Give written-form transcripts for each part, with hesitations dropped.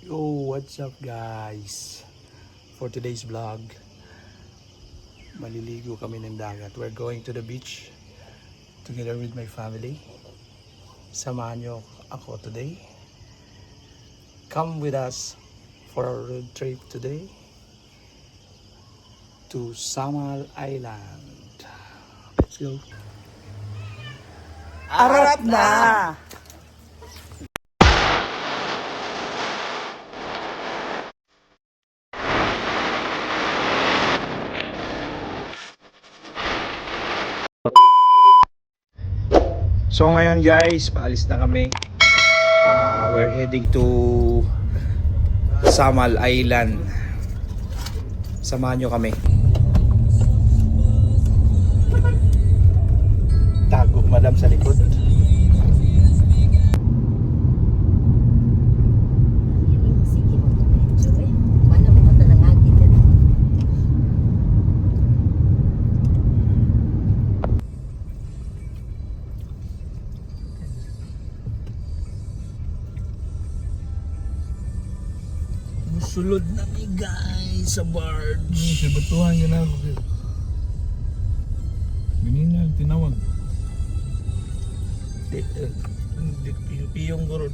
Yo, what's up guys? For today's vlog, maliligo kami ng dagat. We're going to the beach together with my family. Samahan nyo ako today. Come with us for a road trip today to Samal Island. Let's go. Arap na! So ngayon guys, paalis na kami. We're heading to Samal Island. Samahan nyo kami. Tago madam sa likod. Sulod na mi guys sa barge. Sa batuhan yun ako. Ganina, tinawag. Piyong gurod.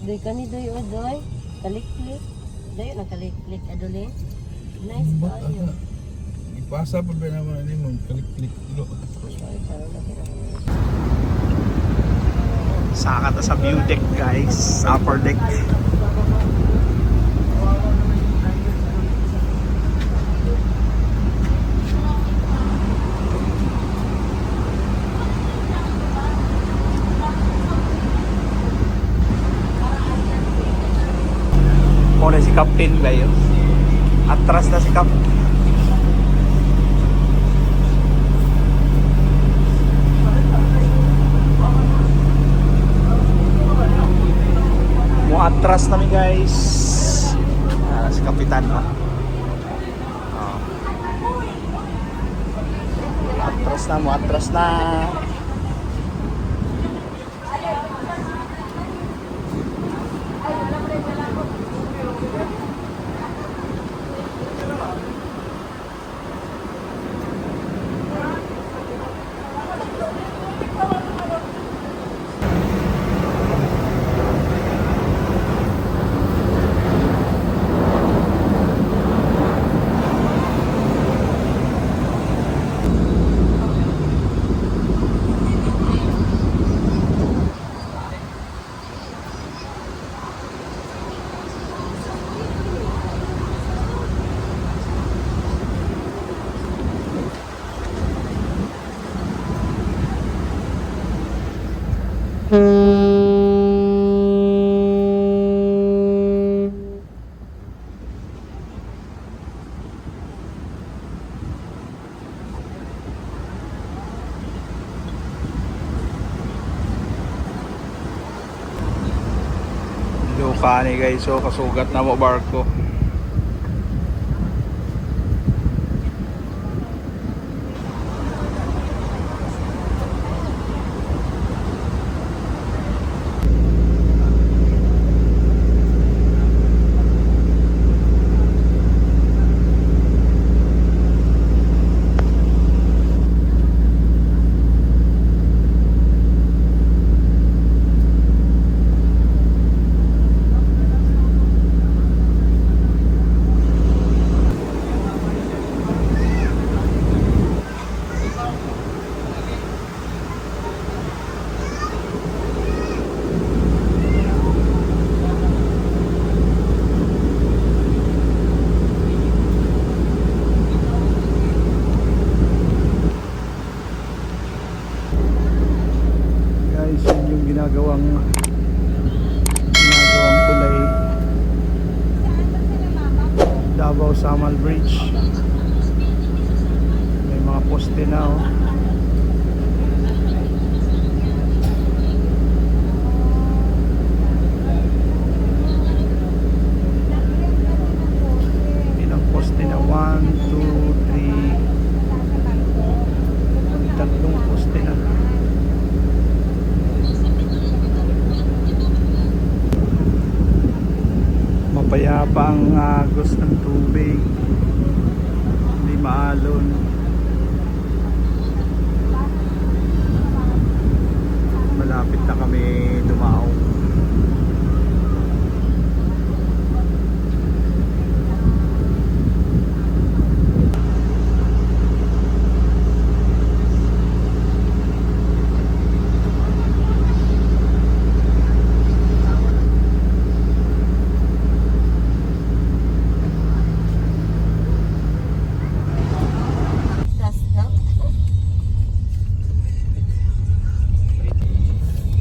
Doy kani doy o doy. Kalik-klik. Doy na kalik-klik adole. Nice kayo. Ipasa pa ba naman ni mo kalik-klik ilo. Saka ta sa view deck guys, upper deck. Muna si Captain ngayon. Atras na si Captain. Atras namin guys. Si Kapitan no? Atras na. Kani guys, so kasugat na mo barko. ginagawang tulay Davao Samal Bridge. May mga poste na oh. Ilang poste na? 1, 2, 3, tatlong poste na. pa ang agos ng tubig. Hindi maalon. Malapit na kami dumaong.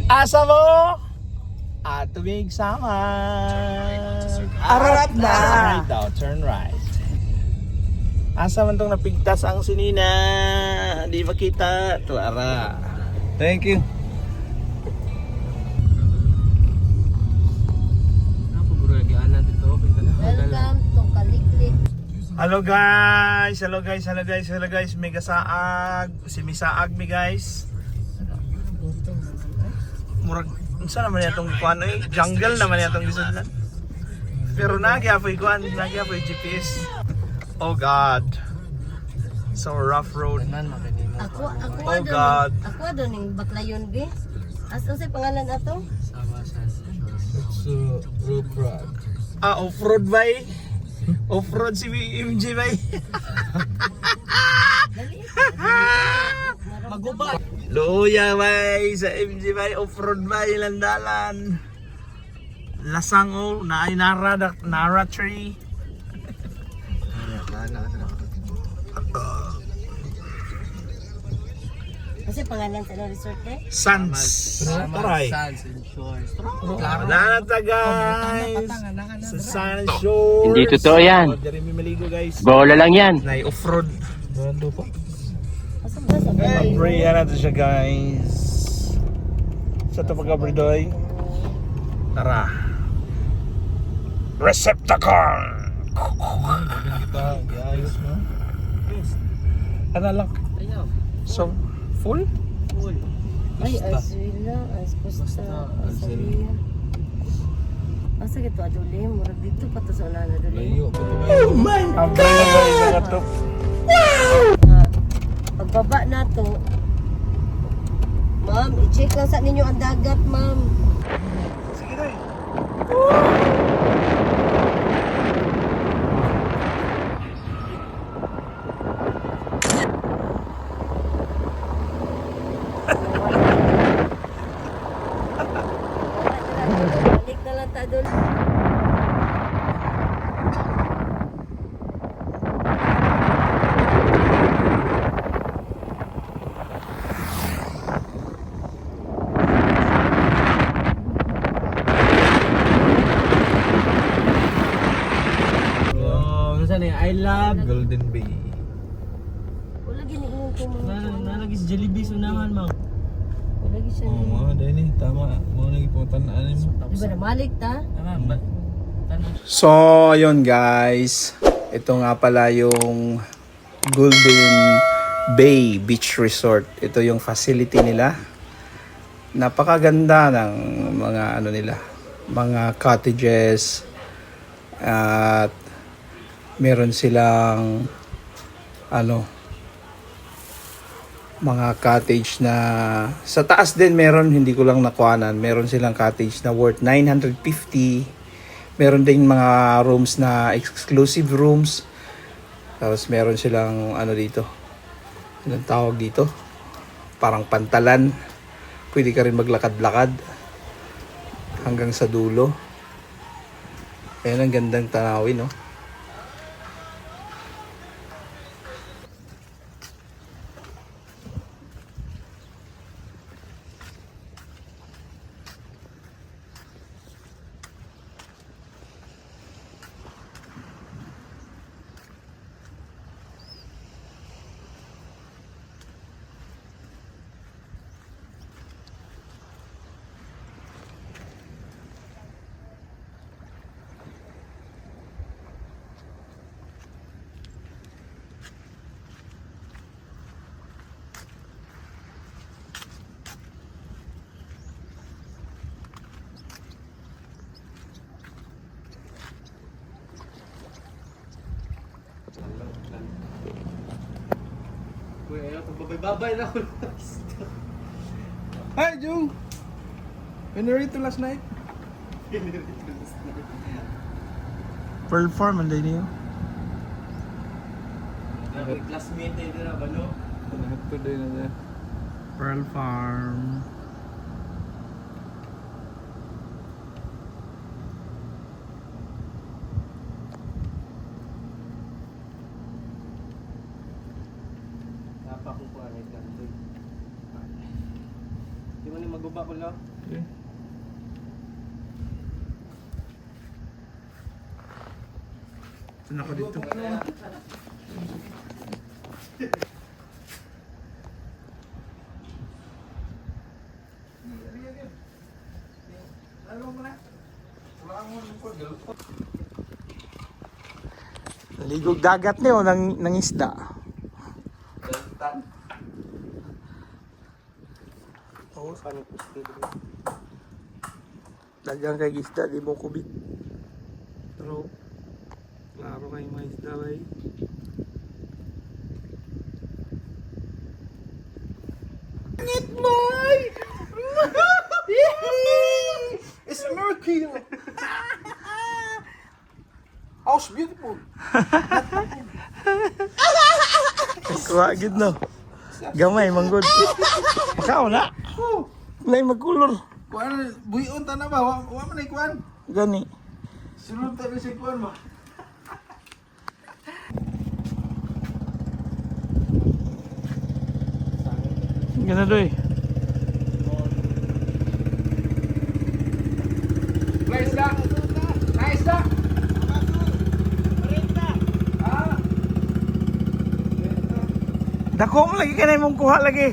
Asa mo? At tumig sama. Arat na. Right daw, turn right. Asa man tong napigtas ang sinina? Di makita. Ito, ara. Thank you. Welcome to Kaliklik. Hello guys, hello guys, hello guys, hello guys. Mega saag, si Misaag mi guys. Murag, unsa naman yatong kuan eh? Jungle naman yatong gisudlan. Pero nagyapoy kuan, nagyapoy GPS. Oh God. So rough road. Ako Oh God. Ako adon ning baklayon be. Asa sa pangalan ato? It's road rod. Ah, off-road ba eh? Off-road si MJ ba eh? Maguba. Luya bay sa MJ bay off-road bay landalan. Lasang oh, naay nara tree. Kasi pangalan sa resort eh? Sans. Taray. Sands and shores. Wala na ta guys. Sa Sun Shores. Hindi totoo yan. Oh, diri mi maligo guys. Bola lang yan. Naay off-road. Bando pa. Asa ba sa balay? Pray na to siya guys. Sa to pagkabridoy. Tara. Receptacle. Kita, ayos mo. Ano lang? So, full? Ay, Azuela, Ascosta, Azalia. Asa gito aduli, murag dito pa to sa unahan aduli. Layo pa to. Abay na guys, nakatok. Pagbaba na to, ma'am, i-check lang sa ninyo ang dagat, ma'am. Sige tayo. Balik na lang ta doon. Oh, saan eh? I love Golden Bay. Wala giniingon ko mga Nalagi sa Jollibee sunahan, ma'am. wala gi siya. Oh, mga dahil eh. Tama. Mga nagipuntan na mo. Di ba na malik ta? So, ayun guys. Ito nga pala yung Golden Bay Beach Resort. Ito yung facility nila. Napakaganda ng mga ano nila, mga cottages. At meron silang ano, mga cottage na sa taas din meron, hindi ko lang nakuhanan. Meron silang cottage na worth 950. Meron din mga rooms na exclusive rooms. Tapos meron silang ano dito. Anong tawag dito? Parang pantalan. Pwede ka rin maglakad-lakad hanggang sa dulo. Ayan ang gandang tanawin, no? Babay-babay na ako. Hi, Jung! When were you last night? Pearl Farm, anday niyo. Classmate na yun ba, no? Lahat today na dyan. Pearl Farm. Napa kong kuhanay ka. Di mo na maguba ko lang. Okay. Saan ako dito? Ligog dagat niyo ng isda. Oo, saan yung pusti dito? Dagang kay isda, di mo kubit. Pero, klaro kay mga isda, bay. Ngit, boy! It's a miracle! How's beautiful? Kuha, gid no. Gamay, manggod. Makaw na. Lay magkulor. Kuan, buyon ta na ba? Wa man ay kuan. Gani. Sunod ta rin si kuan ba? Gana doy. Nice da! Nice da! Dako mo lagi kanay mong kuha lagi.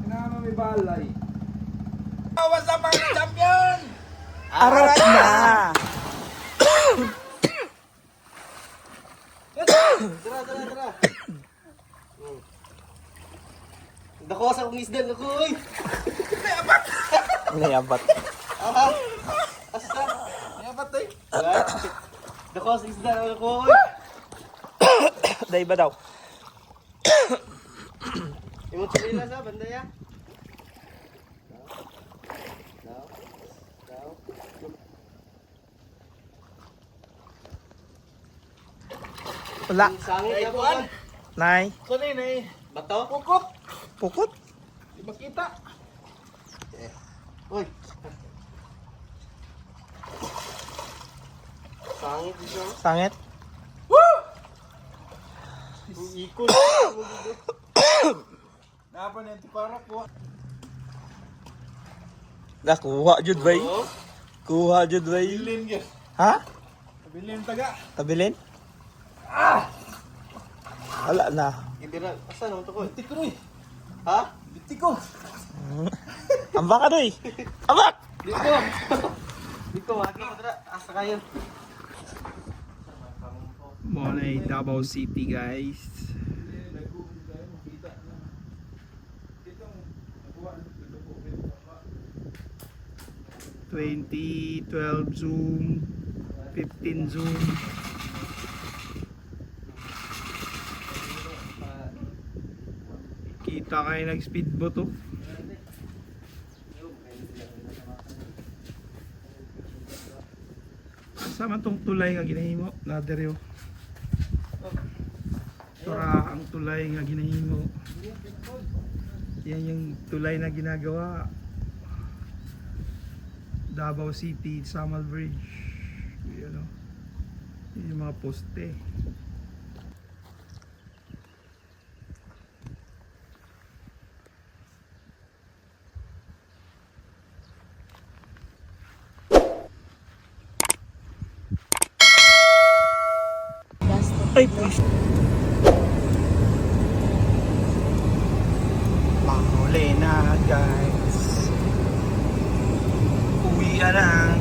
Kinama may balay. What's up mga champion? Arat na. Tara. Dako sa akong isda, dako, oy! Nayabat. Aha! Asa? May patay. Wala. Dako sa isda, dako, oy! Dai ba daw? Imong chilila sa banda ya? Daw. Wala. Sangit na po. Nay. Kunay na eh. Bato? Pukot. Pukot. Di makita. Uy. Sangit dito. Sangit. Ikot. Napa na ito para kuha. Da kuha jud bay. Oo. Kuha jud bay. Bilin gyud. Ha? Bilin taga. Tabilin? Wala na. Ibira. Asa naman to ko? Bitik ko eh. Ha? Bitik ko. Ambak ka doy. Ambak. Dito. Dito, wagi mo tara. Asa kayo? Muna ay Davao City guys. '20, 12 zoom, 15 zoom. Kita kayo nag-speedboat oh. Sama tong tulay nga ginahimo, naderyo. Tura ang tulay nga ginahimo. Yan yung tulay na ginagawa. Davao City, Samal Bridge. Yan o. Yan yung mga poste. Ay, please. Manghuli na, guys. Uwi na.